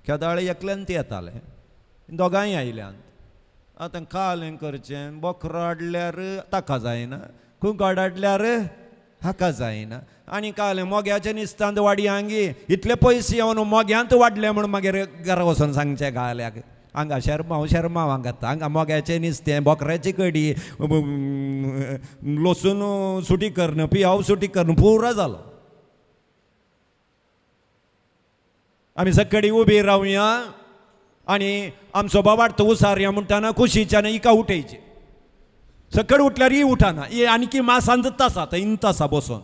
केदाळ एकल्यांत येताले, दोगांय आयल्यांत. आतां कालें करचें, बकरो हाडल्यार ताका जायना, कुंकोड हाडल्यार हाका जायना. आनी कालें मोग्याच्या निस्तांत वाडी हांगी इतले पयशे येवन मोग्यांत वाडले म्हूण मागीर घरा वचून सांगचें गाल्याक. हांगा शर्माव हांगाता, हांगा मोग्याचें नुस्तें, बकऱ्याची कडी, लसूण सुटी करून, पियाव सुटी करून पुरो जालो. आमी सकाळी उबी रावया आनी आमचो बाबार्थ उसारया म्हणटाना खुशीच्यान इका उठयची. सकाळी उठल्यार ही उठाना, ही आनीकी मासांत तासा इन तासा बसून.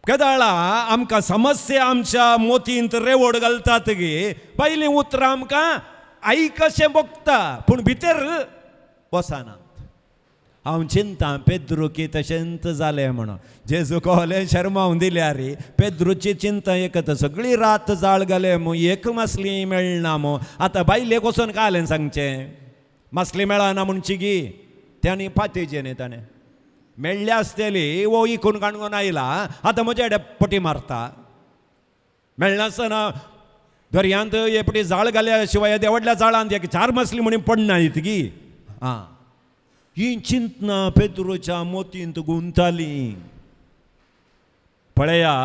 केदाळा आमकां समस्या आमच्या मोतींत रेवड घालतात गे. पयलीं उतरां आमकां आई कशें बगता पूण भितर बसनात. हांव चिंता पेद्रू की तशेंच जालें म्हणून. जेजू कहलें शर्मावन दिल्यार पेद्रूची चिंता एकत, सगळी रात जाळ घाले मू, एक मासली मेळना मू. आतां बायलेक वचून कालें सांगचें मासली मेळना म्हणची गी. त्यानी फातेचे न्ही ताणें मेळ्ळी आसतली वो इकून काणून आयला. आतां म्हजे हेडे पटी मारता. मेळनासतना दर्यांत हे पटी जाळ घाल्या शिवाय देवडल्या जाळांत एक 4 मासली म्हणून पडना इतकी. ही चिंतना पेद्रूच्या मोतींत गुंताली. पळया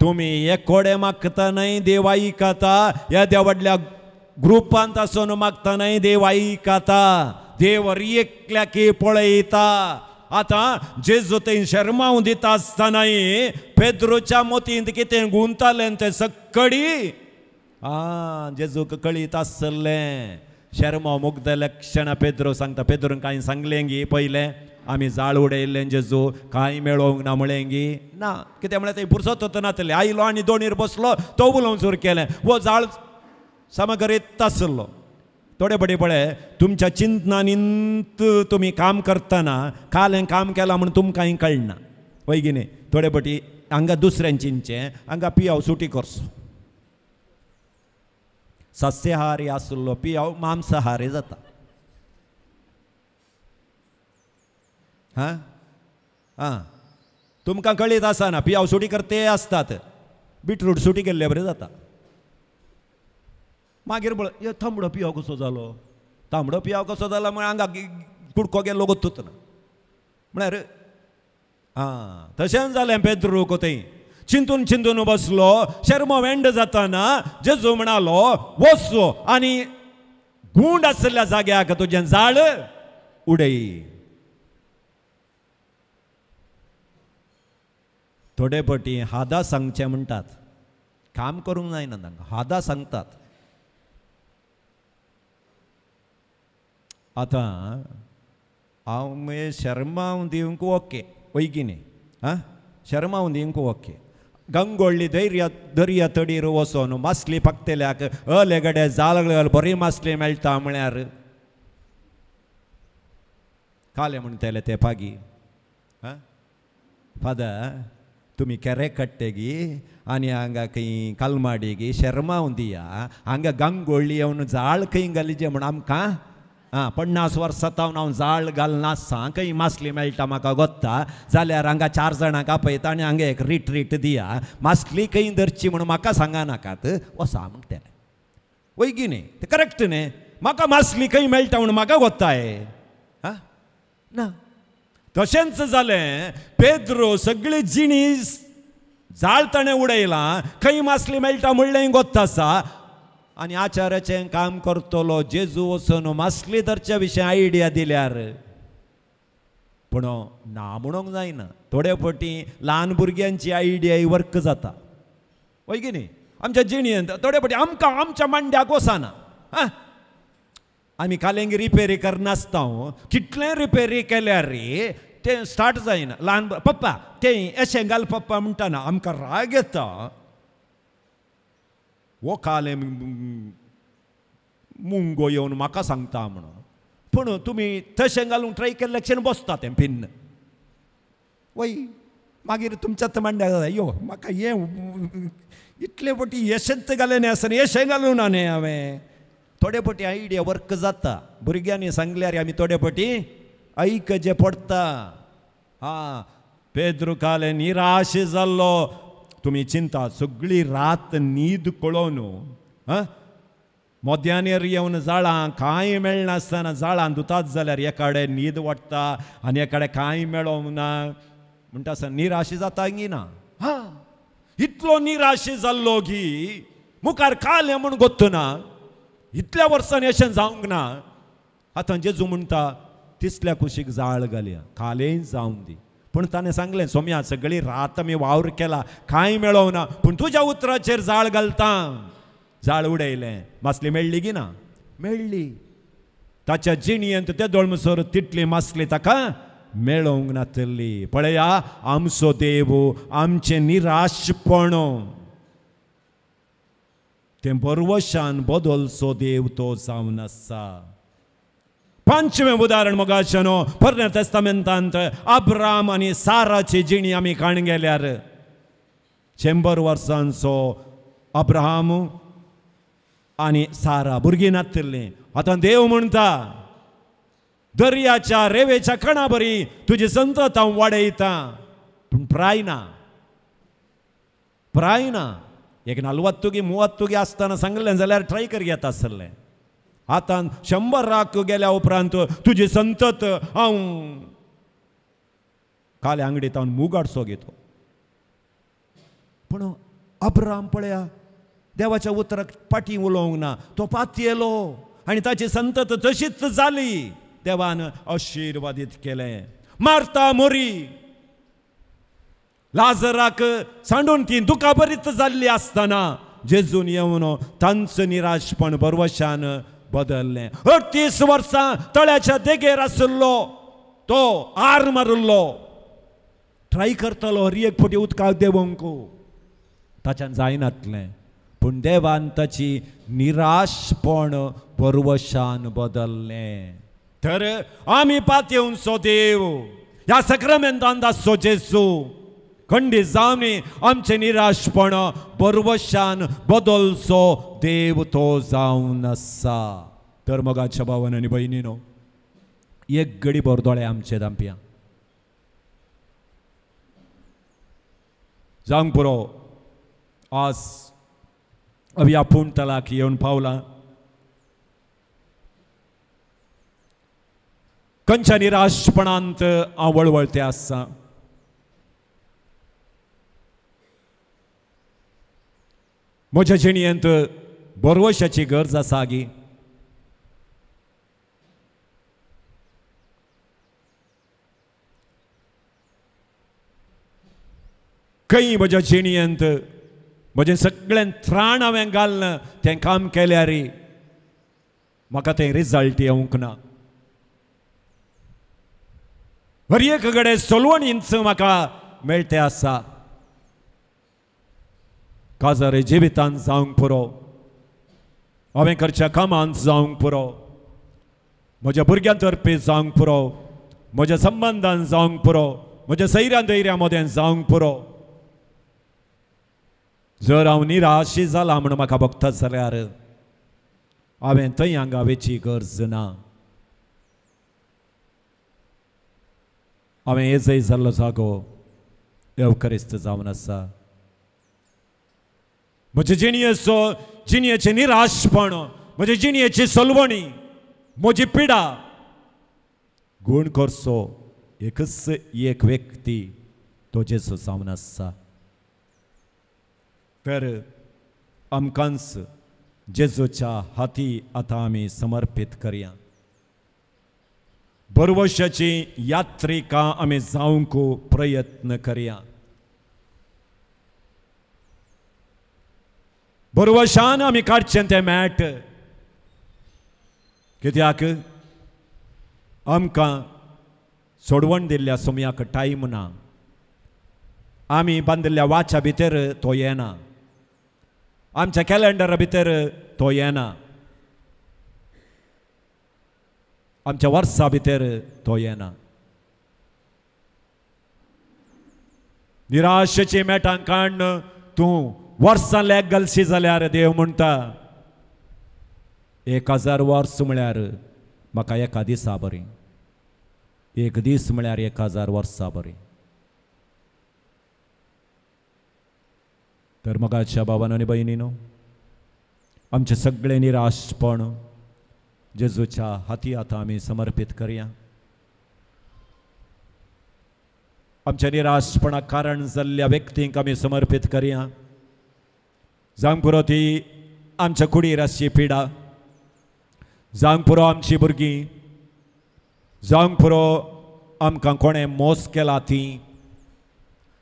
तुमी एकोडे मागता न्हय देव आयकता, ह्या देवडल्या ग्रुपांत आसून मागता न्हय देव आयकता. देव एकल्याक पळयता. आतां जेजू थंय शर्माव दिता आसतनाय पेद्रूच्या मोतींत कितें गुंतालें तें सक्कडी जेजूक कळीत आसलें. शर्माव मुग्ध लक्षणां पेद्रू सांगता. पेद्रून कांय सांगलें गी पयलें आमी जाळ उडयल्लें जेजू कांय मेळोवंक ना म्हळें गी ना. कित्याक म्हळ्यार थंय पुरसत नातलें. आयलो आनी दोणीर बसलो, तो उलोवंक सुरू केलें. वो जाळ समगरीत आसलो. थोडे बडे पळय तुमच्या चिंतनांत तुमी काम करतना कालें काम केलां म्हूण तुमकांय कळना वैगिनी. थोडे बटी हांगा दुसऱ्यान चिंतचें, हांगा पियाव सुटी करचो. सस्यहारी आसलो पियाव मांसाहारी जाता. तुमकां कळीत आसना पियाव सुटी करते आसतात. बीटरूट सुटी केल्ले बरें जाता. मागीर बळ तांबडो पियाव कसो जालो, तांबडो पियाव कसो जालो म्हळ्यार हांगा कुडको गेलो गोतूत ना म्हळ्यार तशेंच जालें. पेद्रूक थंय चिंतून चिंतून बसलो. शर्म वेंड जाताना जेजू म्हणालो वचो आनी गुंड आसल्या जाग्याक तुजें जाळ उडय. थोडे पटी हादा सांगचें म्हणटात, काम करूंक जायना तांकां, हादा सांगतात. आतां हांव शर्माव दिवंक ओके वैगिनी शर्माव दिवंक ओके. गंगोळ्ळी दर्या तडीर वचोन मासली पकतेल्याक गडे जाळ बरी मासली मेळटा म्हळ्यार काले म्हणटले ते पागी फादर तुमी केरे कट्टे गी आनी हांगा खंय कालमाडी गी शर्माव दिया. हांगा गंगोळ्ळी येवन जाळ खंय घालीचे म्हण आमकां 50 वर्सां जावन हांव जाळ घालनासतां खंय मासली मेळटा म्हाका गोत्ता जाल्यार हांगा 4 जाणांक आपयता आनी हांगा एक रिट्रीट दिया मासली खंय धरची म्हणून म्हाका सांगा नाकात वसा म्हणटलें वय की न्ही ते करेक्ट न्ही म्हाका मासली खंय मेळटा म्हणून म्हाका गोत्ताय ना तशेंच जालें पेद्रो सगळी जिणीस जाळ ताणें उडयलां खंय मासली मेळटा म्हणलें गोत्त आसा आनी आचार्याचें काम करतलो जेजू वचून मासली धरच्या विशीं आयडिया दिल्यार पूण ना म्हणूंक जायना थोडे फावटी ल्हान भुरग्यांची आयडिया ही वर्क जाता वय की न्ही आमच्या जिणयेंत थोडे फावटी आमकां आमच्या मांड्याक वचना आमी कालेंगी रिपेरी करनासता कितलें रिपेरी केल्यार रे तें स्टार्ट जायना ल्हान पप्पा तें अशें घाल पप्पा म्हणटाना आमकां राग येता वो काले मुंगो येवन म्हाका सांगता म्हणून पूण तुमी तशें घालूंक ट्राय केल्ल्याक्षेन बसता तें पिन्न वय मागीर तुमच्याच मांड्याक जाता यो म्हाका हें इतले फावटी यशंत घालें न्ही आसतना यशें घालूं ना न्ही हांवें थोडे फावटी आयडिया वर्क जाता भुरग्यांनी सांगल्यार आमी थोडे फावटी ऐकचें पडटा पेद्रू काले निराश जाल्लो तुमी चिंता सगळी रात न्हीद कळोवन मोद्यानेर येवन जाळां कांय मेळनासतना जाळां धुतात जाल्यार एकाडे न्हीद वाडटा आनी एकाडे कांय मेळोंक ना म्हणटा आसतना निराश जाता गी ना इतलो निराश जाल्लो की मुखार कालें म्हूण गोत्त ना इतल्या वर्सांनी अशें जावंक ना आतां जेजू म्हणटा तिसल्या कुशीक जाळ घालया कालेंय जावं दी पूण ताणें सांगलें सोम्या सगळी रात आमी वावर केला कांय मेळोंक ना पूण तुज्या उतराचेर जाळ घालता जाळ उडयलें मासली मेळ्ळी गी ना मेळ्ळी ताच्या जिणयेंत ते दोळमसोर तितली मासली ताका मेळोंक नातली पळया आमचो देव आमचें निराशपण तें बरवशान बदलचो देव तो जावन आसा पांचवें उदाहरण मोगाचें पोरण्या तेस्तामेंतांत अब्राम आनी साराची जिणी आमी काण गेल्यार 100 वर्सांचो अब्राहम आनी सारा भुरगीं नासतलीं आतां देव म्हणटा दर्याच्या रेवेच्या कणा बरी तुजी संतत हांव वाडयता पूण प्राय ना एक 40 की 30 आसतना सांगलें जाल्यार ट्राय कर घेता आसलें आतां 100 गेल्या उपरांत तुजी संतत हांव काले आंगडीत हांव मुगाडसो घेतो पूण अब्राम पळया देवाच्या उतराक पाटी उलोवंक ना तो पाती येलो आनी ताची संतत तशीच जाली देवान आशिर्वादीत केलें मार्ता मोरी लाजराक सांडून ती दुकां बरीच जाल्ली आसतना जेजून येवन तांचो निराशपण बरवशान बदललें 38 वर्सां तळ्याच्या देगेर आसलो तो आर मारुल्लो ट्राय करतलो हर एक फावटी उदकाक देवंक ताच्यान जायनातलें पूण देवान ताची निराशपण बरवशान बदललें तर आमी पातयेवचो देव ह्या सक्रामेंतांत आसचो जेजू खंडीत जावन आमचें निराशपण बरवशान बदलचो देव तो जावन आसा तर मोगाच्या भावान आनी भयणीनो एक घडी बरदोळे आमचे दांपिया जावंक पुरो आज ह्या पुणतलाक येवन पावला खंयच्या निराशपणांत हांव वळवळते आसा म्हज्या जिणयेंत बरवशाची गरज आसा गी खंय म्हज्या जिणयेंत म्हजें सगळें त्राण हांवें घालन तें काम केल्यार म्हाका तें रिजल्ट येवंक ना हर एक कडेन सोलवणींच म्हाका मेळटे आसा काजारे जिवितांत जावंक पुरो हांवें करच्या कामांत जावंक पुरो म्हज्या भुरग्यां तर्फे जावंक पुरो म्हज्या संबंधांत जावंक पुरो म्हज्या सैऱ्या दैऱ्या मदें जावंक पुरो जर हांव निराशी जाला म्हण म्हाका भोगता जाल्यार हांवें थंय हांगा वेची गरज ना हांवें येजय जाल्लो जागो एवकरिस्त जावन आसा. म्हजे जिणयेचें निराशपण, म्हजे जिणयेची सलवणी, म्हजी पिडा गूण करचो एकच एक व्यक्ती तो जेजू जावन आसा. तर आमकांच जेजूच्या हाती आतां आमी समर्पीत करया. बरवशाची यात्रिका आमी जावंक प्रयत्न करया. बरवशान आमी काडचें तें मॅट, कित्याक आमकां सोडवण दिल्ल्या सोमयाक टायम ना. आमी बांदिल्ल्या वाच्या भितर तो येना, आमच्या कॅलेंडरा भितर तो येना, आमच्या वर्सा भितर तो येना. निराशेची मेटां काडून तूं वर्सां लेग घालशी जाल्यार देव म्हणटा 1000 वर्स म्हळ्यार म्हाका एका दिसा बरी, एक दीस म्हळ्यार 1000 वर्सां बरी. तर मोगाच्या भावांनो आनी भयणींनो, आमचे सगळे निराशपण जेजूच्या हाती आतां आमी समर्पीत करया. आमच्या निराशपणाक कारण जाल्ल्या व्यक्तींक आमी समर्पीत करया. जावंक पुरो ती आमच्या कुडीर आसची पिडा, जावंक पुरो आमची भुरगीं, जावंक पुरो आमकां कोणें मोस केला ती,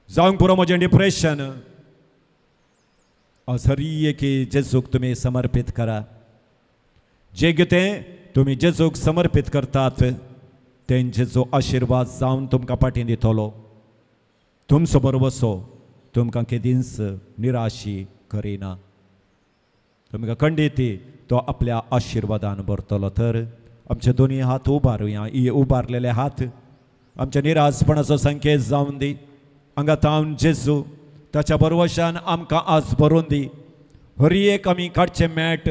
जावंक पुरो म्हजें डिप्रेशन, हर एकी जेजूक तुमी समर्पीत करा. जे कितें तुमी जेजूक समर्पीत करतात तें जेजू आशिर्वाद जावन तुमकां फाटीं दितलो. तुमचो बरवसो तुमकां केदींच निराशी करिना. तुमकां खंडीत तो आपल्या आशिर्वादान भरतलो. तर आमचे दोनी हात उबारुया. ही उबारलेले हात आमच्या निराशपणाचो संकेत जावन दी. हांगा तावन जेजू ताच्या बरवशान आमकां आज भरून दी. हर एक आमी काडचें मॅट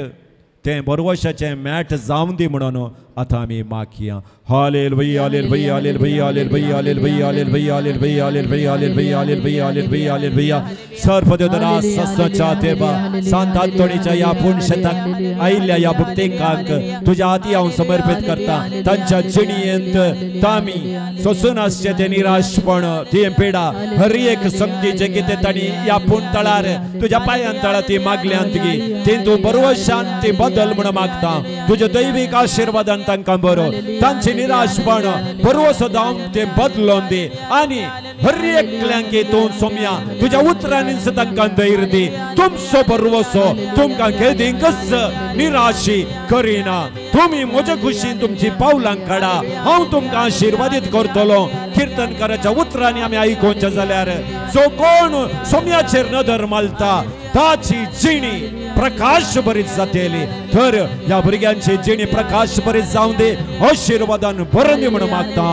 तें बरवशाचें मॅट जावन दी म्हणून आतां आमी मागया. हालेलुया हालेलुया हालेलुया हालेलुया हालेलुया हालेलुया हालेलुया हालेलुया हालेलुया हालेलुया हालेलुया हालेलुया. सर्वदेवरा सस्ताच्या देवा सांत आंतोणीच्या या पुण्यशतक आयिल्ल्या या भक्तिकांक तुज्या हाती हांव समर्पीत करता. तांच्या जिणयेंत तामी सोसून आसचे तें निराशपण, ती पिडा, हर एक संगती जे कितें तांणी या पुण्यतळार तुज्या पांयां तळा ती मागल्यांत गी, ती तूं बरवशान ती बदल म्हण मागता. तुज्या दैवीक आशिर्वादान तांकां बरो, तांची निराशपण बरवसो जावन ते बदलोवन दी. आनी हर एकल्यांक तूं सोम्या तुज्या उतरांनीच तांकां धैर्य दी. तुमचो बरवसो तुमकां केदींकच निराशी करिना. तुमी म्हज्या खुशीन तुमची पावलां काडा. हांव तुमकां आशिर्वादीत करतलो. किर्तनकाराच्या उतरांनी आमी आयकोवचें जाल्यार जो कोण सोम्याचेर नदर मारता ताची जिणी प्रकाश भरीत जातली. तर ह्या भुरग्यांची जिणी प्रकाश भरीत जावं दी, आशिर्वादान भरून दी म्हणून मागता.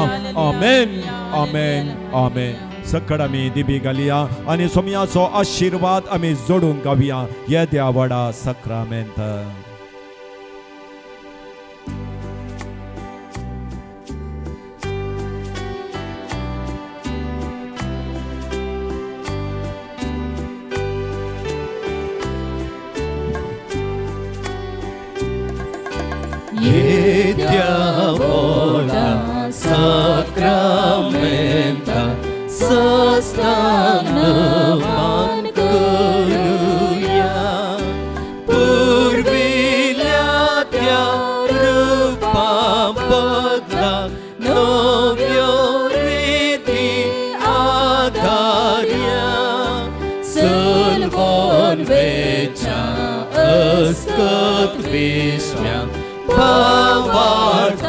आमेन आमेन आमेन. सकड आमी दिबी घालया आनी सोम्याचो आशिर्वाद आमी जोडूंक गावया. येद्या व्हडा सक्रामेंत. Yedia voda sacramenta sostanavan kruja purvilятя rupa podla novyoriti agarya sulvon vecha askat vishmya Pavartace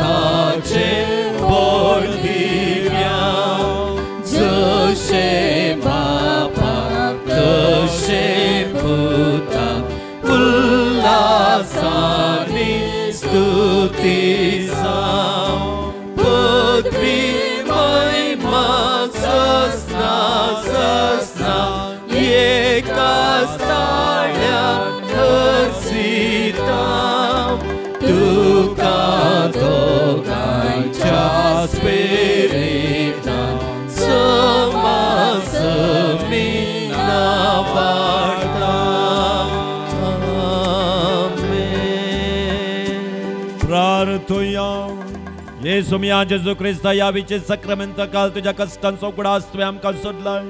bolivia Zășe bapa Tășe puta Ulasani stutizau Pătvi mai săsna E ca stalea hărsitam Tu ca dogai cea spiritan तुया येसु मिया जेजू ख्रिस्ता या विचे सक्रामेंट काल तुझ्या कष्टांचो कुडास्तवे आमकां सोडलाय.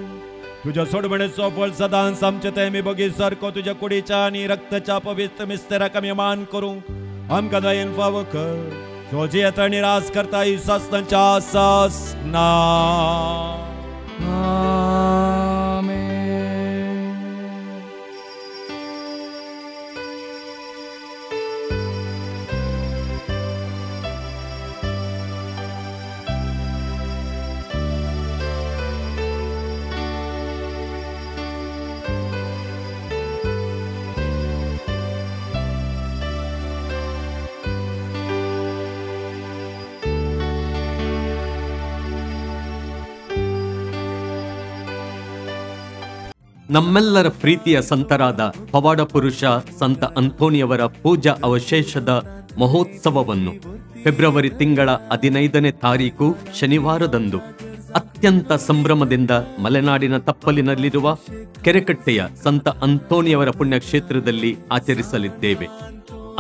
तुझ्या सोडवणेचो फळ सदांच आमचे ते मी बगी सारको तुझ्या कुडीच्या आणि रक्ताच्या पवित्र मिस्तेराक आमी मान करूंक आमकां दयेन फावो कर. जो जियेता आनी रास करता इसासनाच्या सासना. आमेन. ನಮ್ಮೆಲ್ಲರ ಪ್ರೀತಿಯ ಸಂತರಾದ ಪವಾಡ ಪುರುಷ ಸಂತ ಅಂತೋನಿಯವರ ಪೂಜಾ ಅವಶೇಷದ ಮಹೋತ್ಸವವನ್ನು ಫೆಬ್ರವರಿ ತಿಂಗಳ 15ನೇ ತಾರೀಕು ಶನಿವಾರದಂದು ಅತ್ಯಂತ ಸಂಭ್ರಮದಿಂದ ಮಲೆನಾಡಿನ ತಪ್ಪಲಿನಲ್ಲಿರುವ ಕೆರೆಕಟ್ಟೆಯ ಸಂತ ಅಂತೋನಿಯವರ ಪುಣ್ಯಕ್ಷೇತ್ರದಲ್ಲಿ ಆಚರಿಸಲಿದ್ದೇವೆ.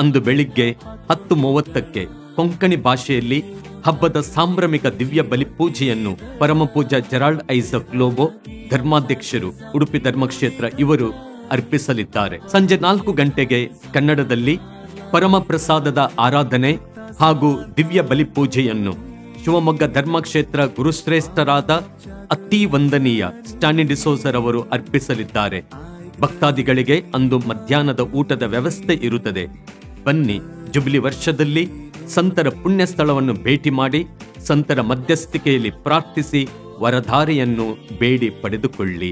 ಅಂದು ಬೆಳಿಗ್ಗೆ 10:30ಕ್ಕೆ ಕೊಂಕಣಿ ಭಾಷೆಯಲ್ಲಿ ಹಬ್ಬದ ಸಾಂಭ್ರಮಿಕ ದಿವ್ಯ ಬಲಿಪೂಜೆಯನ್ನು ಪರಮಪೂಜ್ಯ ಜೆರಾಲ್ಡ್ ಐಸಕ್ ಲೋಬೋ ಧರ್ಮಾಧ್ಯಕ್ಷರು ಉಡುಪಿ ಧರ್ಮಕ್ಷೇತ್ರ ಇವರು ಅರ್ಪಿಸಲಿದ್ದಾರೆ. ಸಂಜೆ 4 ಗಂಟೆಗೆ ಕನ್ನಡದಲ್ಲಿ ಪರಮಪ್ರಸಾದದ ಆರಾಧನೆ ಹಾಗೂ ದಿವ್ಯ ಬಲಿಪೂಜೆಯನ್ನು ಶಿವಮೊಗ್ಗ ಧರ್ಮಕ್ಷೇತ್ರ ಗುರುಶ್ರೇಷ್ಠರಾದ ಅತಿ ವಂದನೀಯ ಸ್ಟಾನಿ ಡಿಸೋಜರ್ ಅವರು ಅರ್ಪಿಸಲಿದ್ದಾರೆ. ಭಕ್ತಾದಿಗಳಿಗೆ ಅಂದು ಮಧ್ಯಾಹ್ನದ ಊಟದ ವ್ಯವಸ್ಥೆ ಇರುತ್ತದೆ. ಬನ್ನಿ, ಜುಬಿಲಿ ವರ್ಷದಲ್ಲಿ ಸಂತರ ಪುಣ್ಯ ಸ್ಥಳವನ್ನು ಭೇಟಿ ಮಾಡಿ ಸಂತರ ಮಧ್ಯಸ್ಥಿಕೆಯಲ್ಲಿ ಪ್ರಾರ್ಥಿಸಿ ವರಧಾರೆಯನ್ನು ಬೇಡಿ ಪಡೆದುಕೊಳ್ಳಿ.